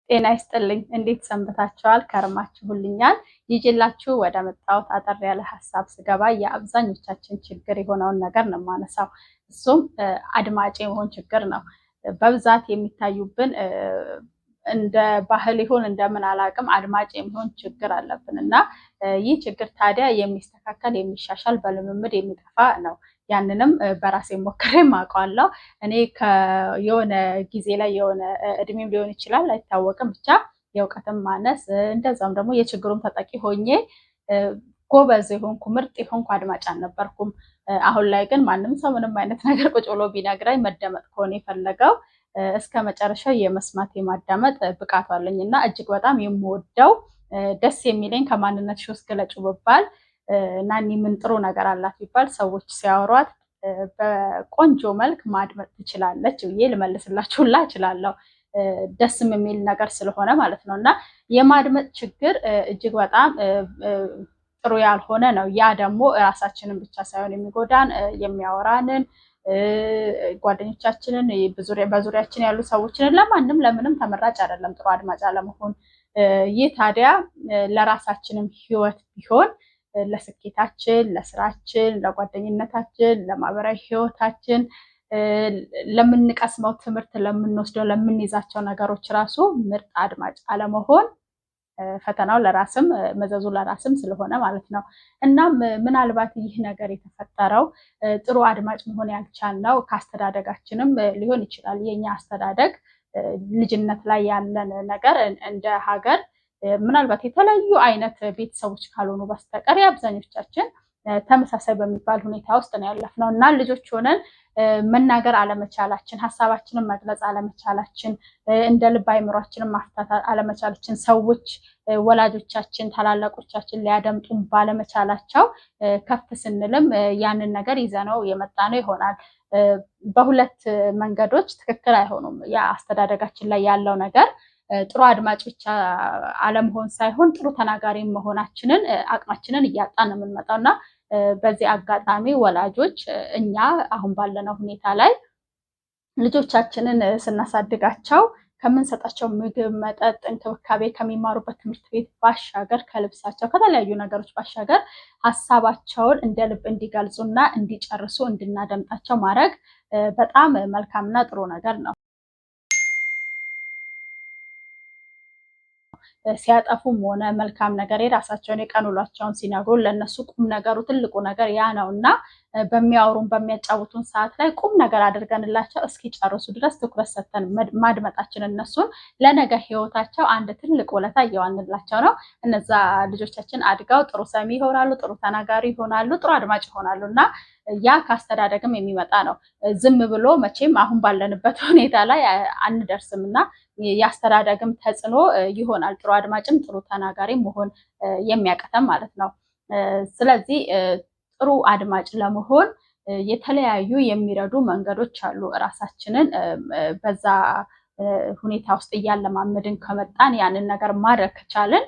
ጤና ይስጥልኝ። እንዴት ሰንብታችኋል? ከርማችሁልኛል? ይዤላችሁ ወደ መጣሁት አጠር ያለ ሀሳብ ስገባ የአብዛኞቻችን ችግር የሆነውን ነገር ነው የማነሳው። እሱም አድማጭ የመሆን ችግር ነው። በብዛት የሚታዩብን እንደ ባህል ይሁን እንደምን አላውቅም አድማጭ የሚሆን ችግር አለብን እና ይህ ችግር ታዲያ የሚስተካከል የሚሻሻል በልምምድ የሚጠፋ ነው። ያንንም በራሴ ሞክሬ አውቃለሁ። እኔ የሆነ ጊዜ ላይ የሆነ እድሜም ሊሆን ይችላል አይታወቅም፣ ብቻ የእውቀትም ማነስ እንደዛም ደግሞ የችግሩም ተጠቂ ሆኜ ጎበዝ የሆንኩ ምርጥ የሆንኩ አድማጭ አልነበርኩም። አሁን ላይ ግን ማንም ሰው ምንም አይነት ነገር ቁጭ ብሎ ቢነግረኝ መደመጥ ከሆነ የፈለገው እስከ መጨረሻው የመስማት የማዳመጥ ብቃቱ አለኝ እና እጅግ በጣም የምወደው ደስ የሚለኝ ከማንነትሽ ውስጥ ገለጩ ብባል ናኒ ምን ጥሩ ነገር አላት ቢባል ሰዎች ሲያወሯት በቆንጆ መልክ ማድመጥ ትችላለች ብዬ ልመልስላችሁላ እችላለሁ። ደስም የሚል ነገር ስለሆነ ማለት ነው። እና የማድመጥ ችግር እጅግ በጣም ጥሩ ያልሆነ ነው። ያ ደግሞ ራሳችንን ብቻ ሳይሆን የሚጎዳን የሚያወራንን ጓደኞቻችንን በዙሪያችን ያሉ ሰዎችን ለማንም ለምንም ተመራጭ አይደለም ጥሩ አድማጭ አለመሆን። ይህ ታዲያ ለራሳችንም ህይወት ቢሆን ለስኬታችን፣ ለስራችን፣ ለጓደኝነታችን፣ ለማህበራዊ ህይወታችን፣ ለምንቀስመው ትምህርት፣ ለምንወስደው ለምንይዛቸው ነገሮች ራሱ ምርጥ አድማጭ አለመሆን ፈተናው ለራስም መዘዙ ለራስም ስለሆነ ማለት ነው። እናም ምናልባት ይህ ነገር የተፈጠረው ጥሩ አድማጭ መሆን ያልቻልነው ከአስተዳደጋችንም ሊሆን ይችላል። የኛ አስተዳደግ ልጅነት ላይ ያለን ነገር እንደ ሀገር ምናልባት የተለያዩ አይነት ቤተሰቦች ካልሆኑ በስተቀር የአብዛኞቻችን ተመሳሳይ በሚባል ሁኔታ ውስጥ ነው ያለፍነው እና ልጆች ሆነን መናገር አለመቻላችን፣ ሀሳባችንን መግለጽ አለመቻላችን፣ እንደ ልብ አይምሯችንን ማፍታት አለመቻላችን፣ ሰዎች ወላጆቻችን፣ ታላላቆቻችን ሊያደምጡን ባለመቻላቸው ከፍ ስንልም ያንን ነገር ይዘነው የመጣነው ይሆናል። በሁለት መንገዶች ትክክል አይሆኑም። የአስተዳደጋችን ላይ ያለው ነገር ጥሩ አድማጭ ብቻ አለመሆን ሳይሆን ጥሩ ተናጋሪ መሆናችንን አቅማችንን እያጣን ነው የምንመጣው እና በዚህ አጋጣሚ ወላጆች እኛ አሁን ባለነው ሁኔታ ላይ ልጆቻችንን ስናሳድጋቸው ከምንሰጣቸው ምግብ፣ መጠጥ፣ እንክብካቤ ከሚማሩበት ትምህርት ቤት ባሻገር ከልብሳቸው ከተለያዩ ነገሮች ባሻገር ሀሳባቸውን እንደ ልብ እንዲገልጹና እንዲጨርሱ እንድናደምጣቸው ማድረግ በጣም መልካምና ጥሩ ነገር ነው። ሲያጠፉም ሆነ መልካም ነገር የራሳቸውን የቀን ውሏቸውን ሲነግሩ ለእነሱ ቁም ነገሩ ትልቁ ነገር ያ ነው እና በሚያወሩን በሚያጫውቱን ሰዓት ላይ ቁም ነገር አድርገንላቸው እስኪጨርሱ ድረስ ትኩረት ሰጥተን ማድመጣችን እነሱን ለነገ ህይወታቸው አንድ ትልቅ ውለታ እየዋንላቸው ነው። እነዛ ልጆቻችን አድገው ጥሩ ሰሚ ይሆናሉ፣ ጥሩ ተናጋሪ ይሆናሉ፣ ጥሩ አድማጭ ይሆናሉ እና ያ ከአስተዳደግም የሚመጣ ነው። ዝም ብሎ መቼም አሁን ባለንበት ሁኔታ ላይ አንደርስም እና የአስተዳደግም ተጽዕኖ ይሆናል ጥሩ አድማጭም ጥሩ ተናጋሪ መሆን የሚያቀተም ማለት ነው። ስለዚህ ጥሩ አድማጭ ለመሆን የተለያዩ የሚረዱ መንገዶች አሉ። እራሳችንን በዛ ሁኔታ ውስጥ እያለማመድን ከመጣን ያንን ነገር ማድረግ ከቻልን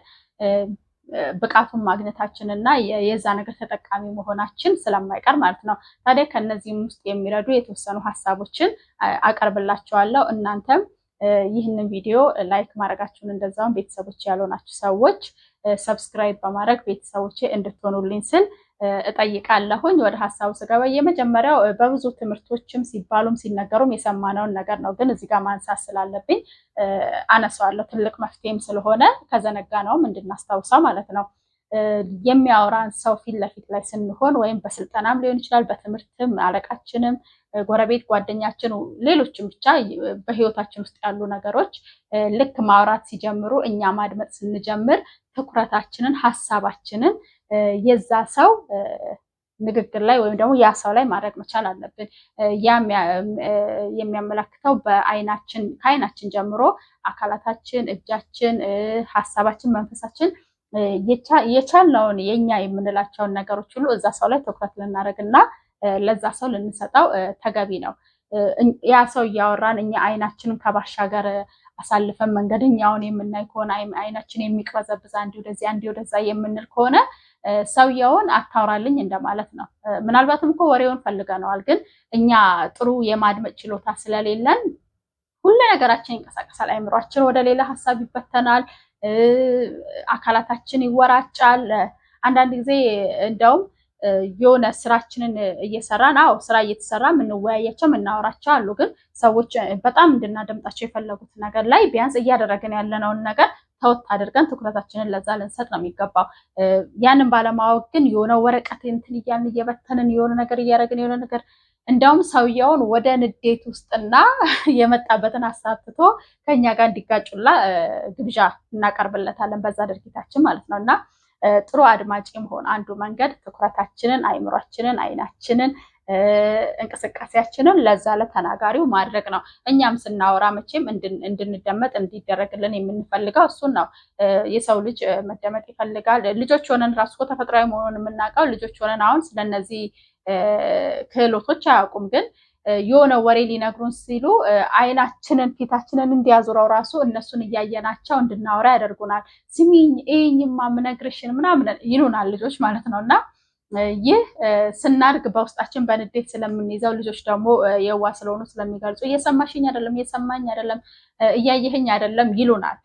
ብቃቱን ማግኘታችንና የዛ ነገር ተጠቃሚ መሆናችን ስለማይቀር ማለት ነው። ታዲያ ከነዚህም ውስጥ የሚረዱ የተወሰኑ ሀሳቦችን አቀርብላችኋለሁ። እናንተም ይህንን ቪዲዮ ላይክ ማድረጋችሁን እንደዛውም ቤተሰቦች ያልሆናችሁ ሰዎች ሰብስክራይብ በማድረግ ቤተሰቦቼ እንድትሆኑልኝ ስል እጠይቃለሁኝ። ወደ ሀሳቡ ስገባ የመጀመሪያው በብዙ ትምህርቶችም ሲባሉም ሲነገሩም የሰማነውን ነገር ነው፣ ግን እዚህ ጋር ማንሳት ስላለብኝ አነሳዋለሁ። ትልቅ መፍትሄም ስለሆነ ከዘነጋነውም እንድናስታውሰው ማለት ነው። የሚያወራን ሰው ፊት ለፊት ላይ ስንሆን ወይም በስልጠናም ሊሆን ይችላል፣ በትምህርትም አለቃችንም፣ ጎረቤት፣ ጓደኛችን፣ ሌሎችም ብቻ በህይወታችን ውስጥ ያሉ ነገሮች ልክ ማውራት ሲጀምሩ እኛ ማድመጥ ስንጀምር ትኩረታችንን ሀሳባችንን የዛ ሰው ንግግር ላይ ወይም ደግሞ ያ ሰው ላይ ማድረግ መቻል አለብን። ያም የሚያመላክተው በአይናችን ከአይናችን ጀምሮ አካላታችን፣ እጃችን፣ ሀሳባችን፣ መንፈሳችን የቻልነውን የኛ የምንላቸውን ነገሮች ሁሉ እዛ ሰው ላይ ትኩረት ልናደርግና ለዛ ሰው ልንሰጠው ተገቢ ነው። ያ ሰው እያወራን እኛ አይናችንን ከባሻገር አሳልፈን መንገደኛውን የምናይ ከሆነ አይናችን የሚቅበዘብዝ አንዴ ወደዚህ አንዴ ወደዛ የምንል ከሆነ ሰውየውን አታውራልኝ እንደማለት ነው። ምናልባትም እኮ ወሬውን ፈልገነዋል፣ ግን እኛ ጥሩ የማድመጥ ችሎታ ስለሌለን ሁሌ ነገራችን ይንቀሳቀሳል። አይምሯችን ወደ ሌላ ሀሳብ ይበተናል። አካላታችን ይወራጫል። አንዳንድ ጊዜ እንደውም የሆነ ስራችንን እየሰራን ስራ እየተሰራ የምንወያያቸው የምናወራቸው አሉ። ግን ሰዎች በጣም እንድናደምጣቸው የፈለጉት ነገር ላይ ቢያንስ እያደረግን ያለነውን ነገር ተወት አድርገን ትኩረታችንን ለዛ ልንሰጥ ነው የሚገባው። ያንን ባለማወቅ ግን የሆነ ወረቀት እንትን እያልን እየበተንን የሆነ ነገር እያደረግን የሆነ ነገር እንደውም ሰውየውን ወደ ንዴት ውስጥና የመጣበትን ሀሳብ ትቶ ከኛ ጋር እንዲጋጩላ ግብዣ እናቀርብለታለን በዛ ድርጊታችን ማለት ነው። እና ጥሩ አድማጭ መሆን አንዱ መንገድ ትኩረታችንን፣ አይምሯችንን፣ አይናችንን፣ እንቅስቃሴያችንን ለዛ ለተናጋሪው ማድረግ ነው። እኛም ስናወራ መቼም እንድንደመጥ እንዲደረግልን የምንፈልገው እሱን ነው። የሰው ልጅ መደመጥ ይፈልጋል። ልጆች ሆነን ራሱ ተፈጥሯዊ መሆኑን የምናውቀው ልጆች ሆነን አሁን ስለነዚህ ክህሎቶች አያውቁም። ግን የሆነ ወሬ ሊነግሩን ሲሉ አይናችንን ፊታችንን እንዲያዙረው ራሱ እነሱን እያየናቸው እንድናወራ ያደርጉናል። ስሚኝ ይህኝማ ምነግርሽን ምናምን ይሉናል ልጆች ማለት ነው። እና ይህ ስናድግ በውስጣችን በንዴት ስለምንይዘው ልጆች ደግሞ የዋ ስለሆኑ ስለሚገልጹ እየሰማሽኝ አይደለም፣ እየሰማኝ አይደለም፣ እያየህኝ አይደለም ይሉናል።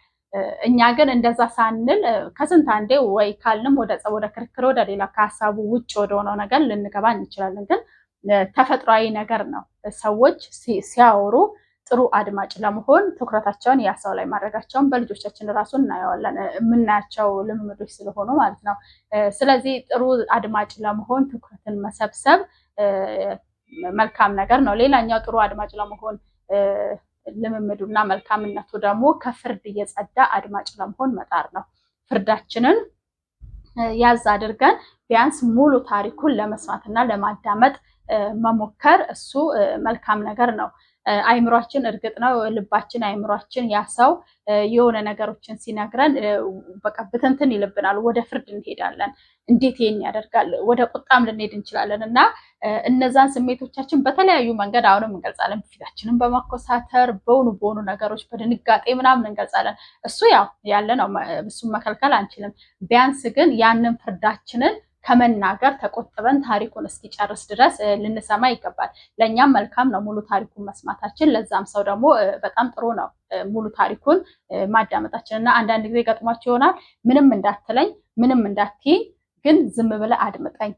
እኛ ግን እንደዛ ሳንል ከስንት አንዴ ወይ ካልንም ወደ ክርክር ወደ ሌላ ከሀሳቡ ውጭ ወደሆነው ነገር ልንገባ እንችላለን። ግን ተፈጥሯዊ ነገር ነው። ሰዎች ሲያወሩ ጥሩ አድማጭ ለመሆን ትኩረታቸውን ያ ሰው ላይ ማድረጋቸውን በልጆቻችን ራሱ እናየዋለን፣ የምናያቸው ልምምዶች ስለሆኑ ማለት ነው። ስለዚህ ጥሩ አድማጭ ለመሆን ትኩረትን መሰብሰብ መልካም ነገር ነው። ሌላኛው ጥሩ አድማጭ ለመሆን ልምምዱና መልካምነቱ ደግሞ ከፍርድ እየጸዳ አድማጭ ለመሆን መጣር ነው። ፍርዳችንን ያዝ አድርገን ቢያንስ ሙሉ ታሪኩን ለመስማትና ለማዳመጥ መሞከር እሱ መልካም ነገር ነው። አይምሯችን እርግጥ ነው ልባችን አይምሯችን ያ ሰው የሆነ ነገሮችን ሲነግረን በቃ ብትንትን ይልብናል። ወደ ፍርድ እንሄዳለን። እንዴት ይሄን ያደርጋል? ወደ ቁጣም ልንሄድ እንችላለን። እና እነዛን ስሜቶቻችን በተለያዩ መንገድ አሁንም እንገልጻለን። ፊታችንን በማኮሳተር በሆኑ ነገሮች በድንጋጤ ምናምን እንገልጻለን። እሱ ያው ያለ ነው። እሱን መከልከል አንችልም። ቢያንስ ግን ያንን ፍርዳችንን ከመናገር ተቆጥበን ታሪኩን እስኪጨርስ ድረስ ልንሰማ ይገባል። ለእኛም መልካም ነው ሙሉ ታሪኩን መስማታችን፣ ለዛም ሰው ደግሞ በጣም ጥሩ ነው ሙሉ ታሪኩን ማዳመጣችን። እና አንዳንድ ጊዜ ገጥሟቸው ይሆናል ምንም እንዳትለኝ ምንም እንዳትይ፣ ግን ዝም ብለህ አድምጠኝ።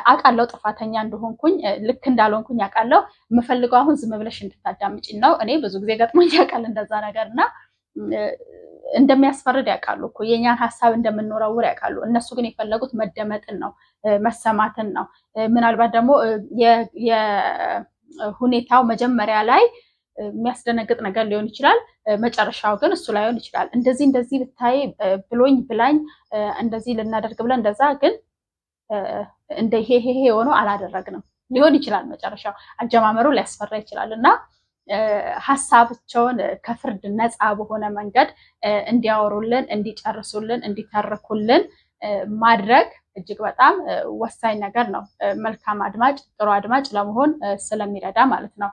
አውቃለሁ ጥፋተኛ እንደሆንኩኝ ልክ እንዳልሆንኩኝ አውቃለሁ። የምፈልገው አሁን ዝም ብለሽ እንድታዳምጪኝ ነው። እኔ ብዙ ጊዜ ገጥሞኝ ያውቃል እንደዛ ነገር እና እንደሚያስፈርድ ያውቃሉ እኮ የኛን ሀሳብ እንደምንወረውር ያውቃሉ። እነሱ ግን የፈለጉት መደመጥን ነው፣ መሰማትን ነው። ምናልባት ደግሞ የሁኔታው መጀመሪያ ላይ የሚያስደነግጥ ነገር ሊሆን ይችላል። መጨረሻው ግን እሱ ላይሆን ይችላል። እንደዚህ ብታይ ብሎኝ ብላኝ እንደዚህ ልናደርግ ብለን እንደዛ ግን እንደ ይሄ ሆኖ አላደረግንም ሊሆን ይችላል። መጨረሻው አጀማመሩ ሊያስፈራ ይችላል እና ሀሳባቸውን ከፍርድ ነፃ በሆነ መንገድ እንዲያወሩልን፣ እንዲጨርሱልን፣ እንዲተርኩልን ማድረግ እጅግ በጣም ወሳኝ ነገር ነው። መልካም አድማጭ፣ ጥሩ አድማጭ ለመሆን ስለሚረዳ ማለት ነው።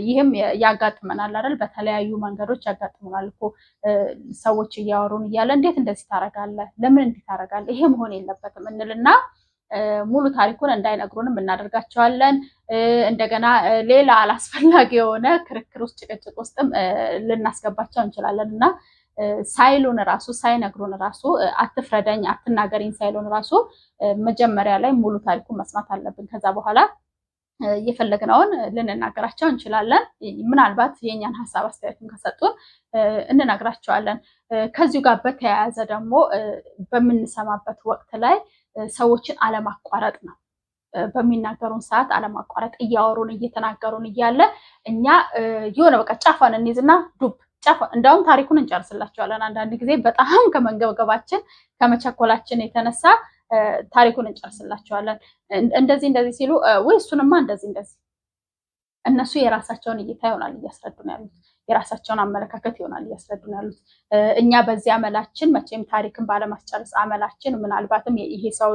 ይህም ያጋጥመናል አይደል? በተለያዩ መንገዶች ያጋጥመናል እኮ ሰዎች እያወሩን እያለ እንዴት እንደዚህ ታደርጋለህ? ለምን እንዲህ ታደርጋለህ? ይሄ መሆን የለበትም እንልና ሙሉ ታሪኩን እንዳይነግሩንም እናደርጋቸዋለን። እንደገና ሌላ አላስፈላጊ የሆነ ክርክር ውስጥ ጭቅጭቅ ውስጥም ልናስገባቸው እንችላለን እና ሳይሉን ራሱ ሳይነግሩን ራሱ አትፍረደኝ አትናገሪኝ ሳይሉን ራሱ መጀመሪያ ላይ ሙሉ ታሪኩን መስማት አለብን። ከዛ በኋላ እየፈለግነውን ልንናገራቸው እንችላለን። ምናልባት የኛን ሀሳብ አስተያየቱን ከሰጡን እንነግራቸዋለን። ከዚሁ ጋር በተያያዘ ደግሞ በምንሰማበት ወቅት ላይ ሰዎችን አለማቋረጥ ነው። በሚናገሩን ሰዓት አለማቋረጥ እያወሩን እየተናገሩን እያለ እኛ የሆነ በቃ ጫፏን እንይዝና ዱብ ጫፏን እንዳውም ታሪኩን እንጨርስላቸዋለን። አንዳንድ ጊዜ በጣም ከመንገብገባችን ከመቸኮላችን የተነሳ ታሪኩን እንጨርስላቸዋለን። እንደዚህ ሲሉ ወይ እሱንማ እንደዚህ እነሱ የራሳቸውን እይታ ይሆናል እያስረዱን ያሉት፣ የራሳቸውን አመለካከት ይሆናል እያስረዱን ያሉት። እኛ በዚህ አመላችን መቼም ታሪክን ባለማስጨረስ አመላችን ምናልባትም ይሄ ሰው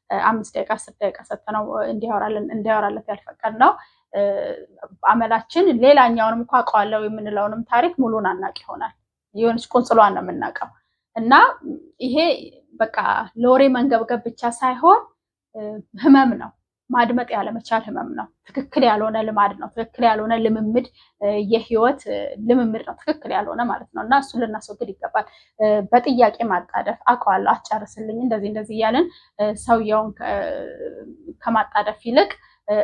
5 ደቂቃ 10 ደቂቃ ሰጥተነው እንዲያወራለት ያልፈቀድነው አመላችን ሌላኛውንም እንኳ አውቀዋለሁ የምንለውንም ታሪክ ሙሉን አናውቅ ይሆናል። የሆነች ቁንጽሏን ነው የምናውቀው። እና ይሄ በቃ ለወሬ መንገብገብ ብቻ ሳይሆን ህመም ነው። ማድመጥ ያለመቻል ህመም ነው። ትክክል ያልሆነ ልማድ ነው። ትክክል ያልሆነ ልምምድ፣ የህይወት ልምምድ ነው። ትክክል ያልሆነ ማለት ነው እና እሱን ልናስወግድ ይገባል። በጥያቄ ማጣደፍ፣ አውቀዋለሁ አስጨርስልኝ፣ እንደዚህ እንደዚህ እያልን ሰውየውን ከማጣደፍ ይልቅ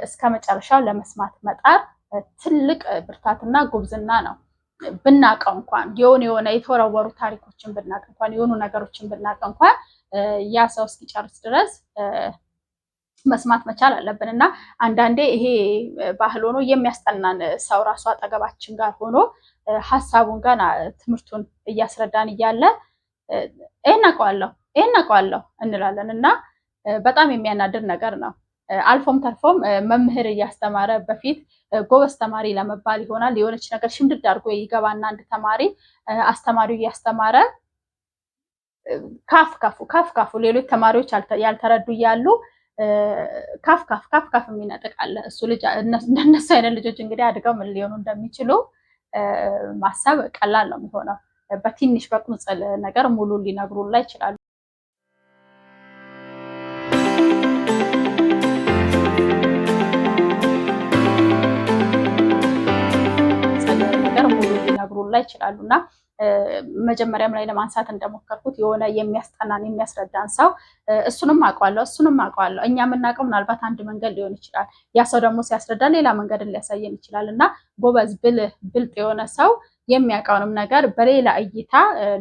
እስከ መጨረሻው ለመስማት መጣር ትልቅ ብርታትና ጉብዝና ነው። ብናቀው እንኳን የሆነ የተወረወሩ ታሪኮችን ብናቅ እንኳን የሆኑ ነገሮችን ብናቅ እንኳን ያ ሰው እስኪጨርስ ድረስ መስማት መቻል አለብን እና አንዳንዴ ይሄ ባህል ሆኖ የሚያስጠናን ሰው ራሱ አጠገባችን ጋር ሆኖ ሀሳቡን ገና ትምህርቱን እያስረዳን እያለ ይሄን አውቀዋለሁ እንላለን እና በጣም የሚያናድር ነገር ነው። አልፎም ተርፎም መምህር እያስተማረ በፊት ጎበዝ ተማሪ ለመባል ይሆናል የሆነች ነገር ሽምድድ አድርጎ ይገባና አንድ ተማሪ አስተማሪው እያስተማረ ካፍ ሌሎች ተማሪዎች ያልተረዱ እያሉ ካፍ የሚነጥቅ አለ። እሱ ልጅ እንደነሱ አይነት ልጆች እንግዲህ አድገው ምን ሊሆኑ እንደሚችሉ ማሰብ ቀላል ነው የሚሆነው። በትንሽ በቁንጽል ነገር ሙሉ ሊነግሩላ ይችላሉ። ላይ ይችላሉ እና መጀመሪያም ላይ ለማንሳት እንደሞከርኩት የሆነ የሚያስጠናን የሚያስረዳን ሰው እሱንም አውቀዋለሁ እኛ የምናውቀው ምናልባት አንድ መንገድ ሊሆን ይችላል። ያ ሰው ደግሞ ሲያስረዳ ሌላ መንገድን ሊያሳየን ይችላል እና ጎበዝ ብልጥ የሆነ ሰው የሚያውቀውንም ነገር በሌላ እይታ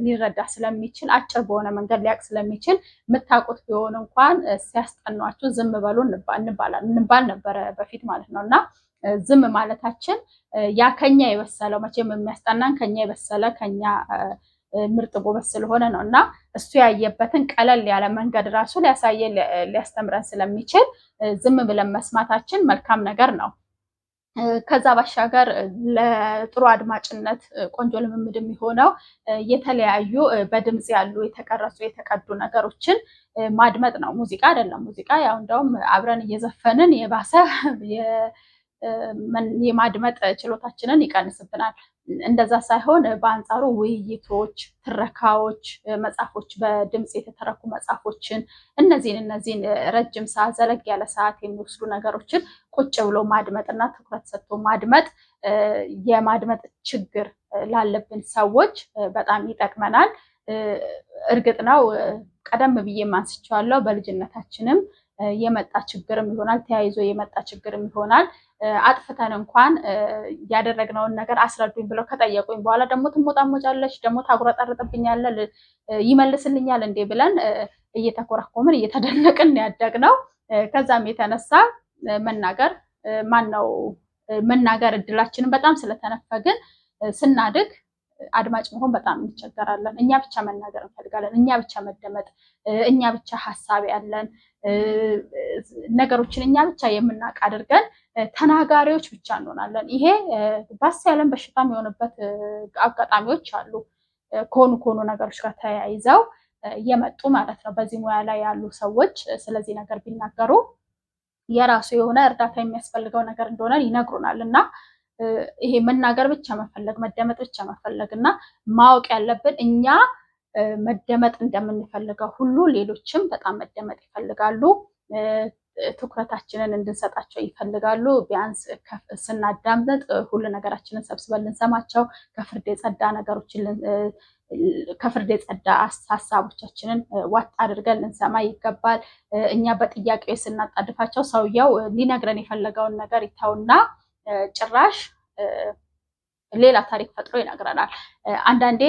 ሊረዳ ስለሚችል አጭር በሆነ መንገድ ሊያውቅ ስለሚችል የምታውቁት ቢሆን እንኳን ሲያስጠኗችሁ ዝም በሉ እንባል ነበረ በፊት ማለት ነው እና ዝም ማለታችን ያ ከኛ የበሰለው መቼም የሚያስጠናን ከኛ የበሰለ ከኛ ምርጥ ጎበዝ ስለሆነ ነው እና እሱ ያየበትን ቀለል ያለ መንገድ ራሱ ሊያሳየን ሊያስተምረን ስለሚችል ዝም ብለን መስማታችን መልካም ነገር ነው። ከዛ ባሻገር ለጥሩ አድማጭነት ቆንጆ ልምምድ የሚሆነው የተለያዩ በድምጽ ያሉ የተቀረጹ የተቀዱ ነገሮችን ማድመጥ ነው። ሙዚቃ አይደለም። ሙዚቃ ያው እንደውም አብረን እየዘፈንን የባሰ የማድመጥ ችሎታችንን ይቀንስብናል። እንደዛ ሳይሆን በአንጻሩ ውይይቶች፣ ትረካዎች፣ መጽሐፎች፣ በድምጽ የተተረኩ መጽሐፎችን እነዚህን ረጅም ሰዓት ዘለግ ያለ ሰዓት የሚወስዱ ነገሮችን ቁጭ ብሎ ማድመጥና ትኩረት ሰጥቶ ማድመጥ የማድመጥ ችግር ላለብን ሰዎች በጣም ይጠቅመናል። እርግጥ ነው ቀደም ብዬ ማንስቻለሁ በልጅነታችንም የመጣ ችግርም ይሆናል፣ ተያይዞ የመጣ ችግርም ይሆናል። አጥፍተን እንኳን ያደረግነውን ነገር አስረዱኝ ብለው ከጠየቁኝ በኋላ ደግሞ ትሞጣሞጫለሽ፣ ደግሞ ታጉረጠርጥብኛለህ፣ ይመልስልኛል እንዴ ብለን እየተኮረኮምን እየተደነቅን ያደግነው። ከዛም የተነሳ መናገር እድላችንን በጣም ስለተነፈግን ስናድግ አድማጭ መሆን በጣም እንቸገራለን። እኛ ብቻ መናገር እንፈልጋለን፣ እኛ ብቻ መደመጥ፣ እኛ ብቻ ሀሳብ ያለን ነገሮችን እኛ ብቻ የምናውቅ አድርገን ተናጋሪዎች ብቻ እንሆናለን። ይሄ ባስ ያለን በሽታም የሆነበት አጋጣሚዎች አሉ። ከሆኑ ነገሮች ጋር ተያይዘው የመጡ ማለት ነው። በዚህ ሙያ ላይ ያሉ ሰዎች ስለዚህ ነገር ቢናገሩ የራሱ የሆነ እርዳታ የሚያስፈልገው ነገር እንደሆነ ይነግሩናል እና ይሄ መናገር ብቻ መፈለግ፣ መደመጥ ብቻ መፈለግ እና ማወቅ ያለብን እኛ መደመጥ እንደምንፈልገው ሁሉ ሌሎችም በጣም መደመጥ ይፈልጋሉ። ትኩረታችንን እንድንሰጣቸው ይፈልጋሉ። ቢያንስ ስናዳምጥ ሁሉ ነገራችንን ሰብስበን ልንሰማቸው፣ ከፍርድ የጸዳ ሀሳቦቻችንን ዋጥ አድርገን ልንሰማ ይገባል። እኛ በጥያቄው ስናጣድፋቸው ሰውየው ሊነግረን የፈለገውን ነገር ይተውና ጭራሽ ሌላ ታሪክ ፈጥሮ ይነግረናል። አንዳንዴ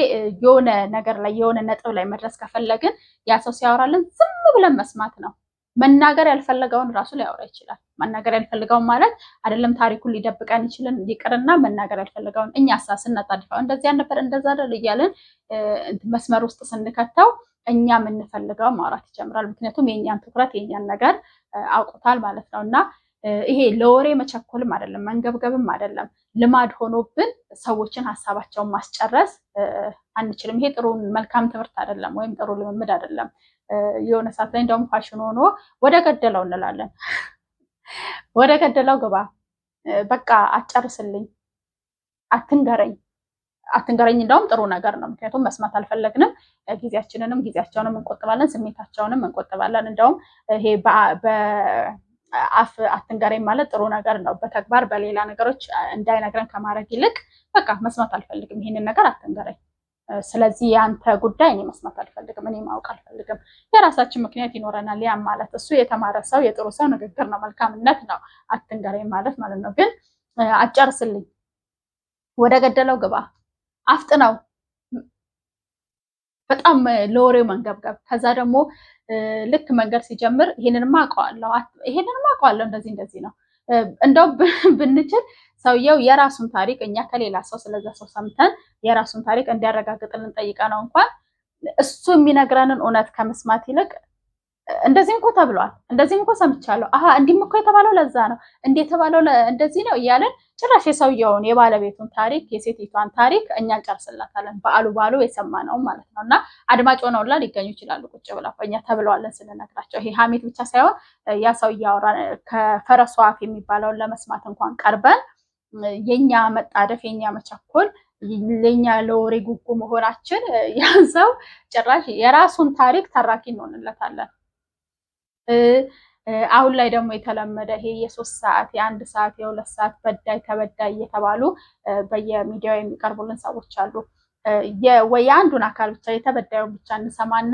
የሆነ ነገር ላይ የሆነ ነጥብ ላይ መድረስ ከፈለግን ያ ሰው ሲያወራልን ዝም ብለን መስማት ነው። መናገር ያልፈለገውን ራሱ ሊያወራ ይችላል። መናገር ያልፈለገውን ማለት አይደለም ታሪኩን ሊደብቀን ይችላል ይቅርና መናገር ያልፈለገውን እኛ ስናጣድፈው እንደዚያ ነበር እንደዛ አይደል እያልን መስመር ውስጥ ስንከተው እኛ የምንፈልገው ማውራት ይጀምራል። ምክንያቱም የኛን ትኩረት የኛን ነገር አውቁታል ማለት ነው እና ይሄ ለወሬ መቸኮልም አይደለም፣ መንገብገብም አይደለም። ልማድ ሆኖብን ሰዎችን ሀሳባቸውን ማስጨረስ አንችልም። ይሄ ጥሩ መልካም ትምህርት አይደለም፣ ወይም ጥሩ ልምምድ አይደለም። የሆነ ሰዓት ላይ እንደውም ፋሽን ሆኖ ወደ ገደለው እንላለን። ወደ ገደለው ግባ፣ በቃ አጨርስልኝ፣ አትንገረኝ። እንደውም ጥሩ ነገር ነው። ምክንያቱም መስማት አልፈለግንም፣ ጊዜያችንንም ጊዜያቸውንም እንቆጥባለን፣ ስሜታቸውንም እንቆጥባለን። እንደውም ይሄ አፍ አትንገረኝ ማለት ጥሩ ነገር ነው። በተግባር በሌላ ነገሮች እንዳይነግረን ከማድረግ ይልቅ በቃ መስማት አልፈልግም፣ ይሄንን ነገር አትንገረኝ፣ ስለዚህ የአንተ ጉዳይ እኔ መስማት አልፈልግም፣ እኔ ማወቅ አልፈልግም። የራሳችን ምክንያት ይኖረናል። ያም ማለት እሱ የተማረ ሰው የጥሩ ሰው ንግግር ነው፣ መልካምነት ነው አትንገረኝ ማለት ነው። ግን አጨርስልኝ፣ ወደ ገደለው ግባ፣ አፍጥነው፣ በጣም ለወሬው መንገብገብ። ከዛ ደግሞ ልክ መንገድ ሲጀምር ይሄንንማ አውቀዋለሁ እንደዚህ ነው። እንደው ብንችል ሰውየው የራሱን ታሪክ እኛ ከሌላ ሰው ስለዛ ሰው ሰምተን የራሱን ታሪክ እንዲያረጋግጥልን ጠይቀ ነው እንኳን እሱ የሚነግረንን እውነት ከመስማት ይልቅ እንደዚህም እኮ ተብሏል፣ እንደዚህም እኮ ሰምቻለሁ፣ እንዲህም እኮ የተባለው ለዛ ነው፣ እንዴ የተባለው እንደዚህ ነው እያለን ጭራሽ የሰውየውን የባለቤቱን ታሪክ የሴቲቷን ታሪክ እኛ እንጨርስላታለን፣ በአሉ የሰማነው ማለት ነው። እና አድማጭ ሆነውላ ሊገኙ ይችላሉ ቁጭ ብለው እኛ ተብለዋለን ስንነግራቸው። ይሄ ሀሜት ብቻ ሳይሆን ያ ሰው እያወራ ከፈረሱ አፍ የሚባለውን ለመስማት እንኳን ቀርበን የኛ መጣደፍ የኛ መቸኮል ለኛ ለወሬ ጉጉ መሆናችን ያንሰው ጭራሽ የራሱን ታሪክ ተራኪ እንሆንለታለን። አሁን ላይ ደግሞ የተለመደ ይሄ የ3 ሰዓት የ1 ሰዓት የ2 ሰዓት በዳይ ተበዳይ እየተባሉ በየሚዲያው የሚቀርቡልን ሰዎች አሉ። ወይ አንዱን አካል ብቻ የተበዳዩን ብቻ እንሰማና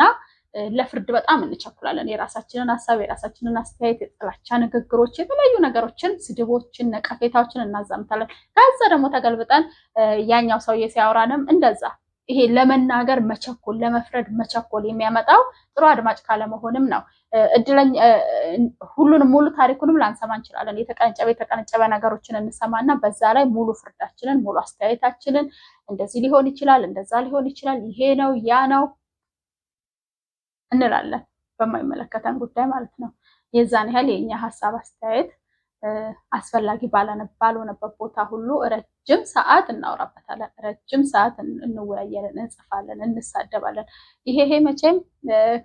ለፍርድ በጣም እንቸኩላለን። የራሳችንን ሀሳብ የራሳችንን አስተያየት፣ የጥላቻ ንግግሮች፣ የተለያዩ ነገሮችን፣ ስድቦችን፣ ነቀፌታዎችን እናዛምታለን። ከዛ ደግሞ ተገልብጠን ያኛው ሰውዬ ሲያወራንም እንደዛ ይሄ ለመናገር መቸኮል፣ ለመፍረድ መቸኮል የሚያመጣው ጥሩ አድማጭ ካለመሆንም ነው። ሁሉንም ሙሉ ታሪኩንም ላንሰማ እንችላለን። የተቀነጨበ ነገሮችን እንሰማና በዛ ላይ ሙሉ ፍርዳችንን ሙሉ አስተያየታችንን እንደዚህ ሊሆን ይችላል፣ እንደዛ ሊሆን ይችላል፣ ይሄ ነው ያ ነው እንላለን በማይመለከተን ጉዳይ ማለት ነው። የዛን ያህል የኛ ሀሳብ አስተያየት አስፈላጊ ባልሆነበት ቦታ ሁሉ ረጅም ሰዓት እናወራበታለን፣ ረጅም ሰዓት እንወያያለን፣ እንጽፋለን፣ እንሳደባለን። ይሄ መቼም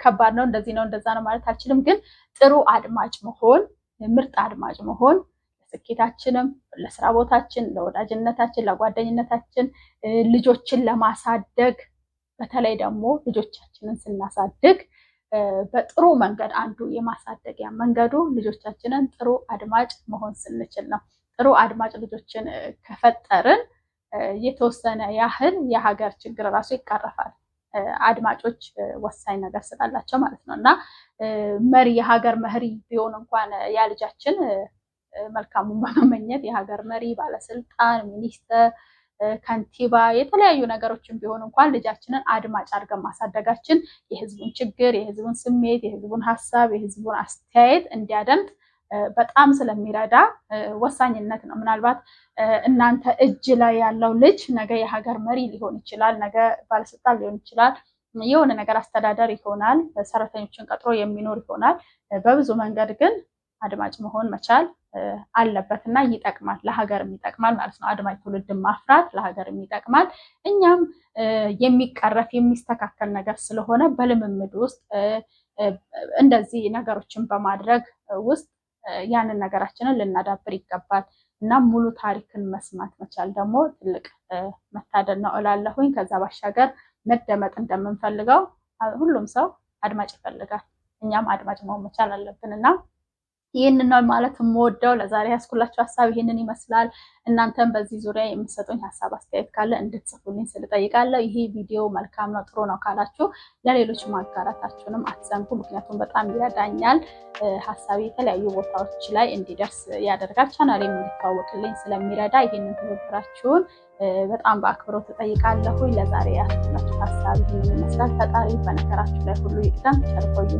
ከባድ ነው። እንደዚህ ነው እንደዛ ነው ማለት አልችልም። ግን ጥሩ አድማጭ መሆን፣ ምርጥ አድማጭ መሆን ለስኬታችንም፣ ለስራ ቦታችን፣ ለወዳጅነታችን፣ ለጓደኝነታችን፣ ልጆችን ለማሳደግ በተለይ ደግሞ ልጆቻችንን ስናሳድግ በጥሩ መንገድ አንዱ የማሳደጊያ መንገዱ ልጆቻችንን ጥሩ አድማጭ መሆን ስንችል ነው። ጥሩ አድማጭ ልጆችን ከፈጠርን የተወሰነ ያህል የሀገር ችግር ራሱ ይቀረፋል። አድማጮች ወሳኝ ነገር ስላላቸው ማለት ነው። እና መሪ የሀገር መሪ ቢሆን እንኳን ያ ልጃችን መልካሙን በመመኘት የሀገር መሪ፣ ባለስልጣን፣ ሚኒስተር፣ ከንቲባ የተለያዩ ነገሮችን ቢሆን እንኳን ልጃችንን አድማጭ አድርገን ማሳደጋችን የህዝቡን ችግር፣ የህዝቡን ስሜት፣ የህዝቡን ሀሳብ፣ የህዝቡን አስተያየት እንዲያደምጥ በጣም ስለሚረዳ ወሳኝነት ነው። ምናልባት እናንተ እጅ ላይ ያለው ልጅ ነገ የሀገር መሪ ሊሆን ይችላል፣ ነገ ባለስልጣን ሊሆን ይችላል፣ የሆነ ነገር አስተዳደር ይሆናል፣ ሰራተኞችን ቀጥሮ የሚኖር ይሆናል። በብዙ መንገድ ግን አድማጭ መሆን መቻል አለበት እና ይጠቅማል፣ ለሀገርም ይጠቅማል ማለት ነው። አድማጭ ትውልድን ማፍራት ለሀገርም ይጠቅማል። እኛም የሚቀረፍ የሚስተካከል ነገር ስለሆነ በልምምድ ውስጥ እንደዚህ ነገሮችን በማድረግ ውስጥ ያንን ነገራችንን ልናዳብር ይገባል እና ሙሉ ታሪክን መስማት መቻል ደግሞ ትልቅ መታደል ነው እላለሁኝ። ከዛ ባሻገር መደመጥ እንደምንፈልገው ሁሉም ሰው አድማጭ ይፈልጋል። እኛም አድማጭ መሆን መቻል አለብን እና ይህንን ነው ማለት የምወደው። ለዛሬ ያስኩላችሁ ሀሳብ ይህንን ይመስላል። እናንተም በዚህ ዙሪያ የምትሰጡኝ ሀሳብ አስተያየት ካለ እንድትጽፉልኝ ስል ጠይቃለሁ። ይሄ ቪዲዮ መልካም ነው ጥሩ ነው ካላችሁ ለሌሎች ማጋራታችሁንም አትዘንጉ። ምክንያቱም በጣም ይረዳኛል፣ ሀሳቤ የተለያዩ ቦታዎች ላይ እንዲደርስ ያደርጋል፣ ቻናሌም እንዲታወቅልኝ ስለሚረዳ ይህንን ትብብራችሁን በጣም በአክብሮት እጠይቃለሁ። ለዛሬ ያስኩላችሁ ሀሳብ ይህንን ይመስላል። ፈጣሪ በነገራችሁ ላይ ሁሉ ይቅደም። ቸር ቆዩ።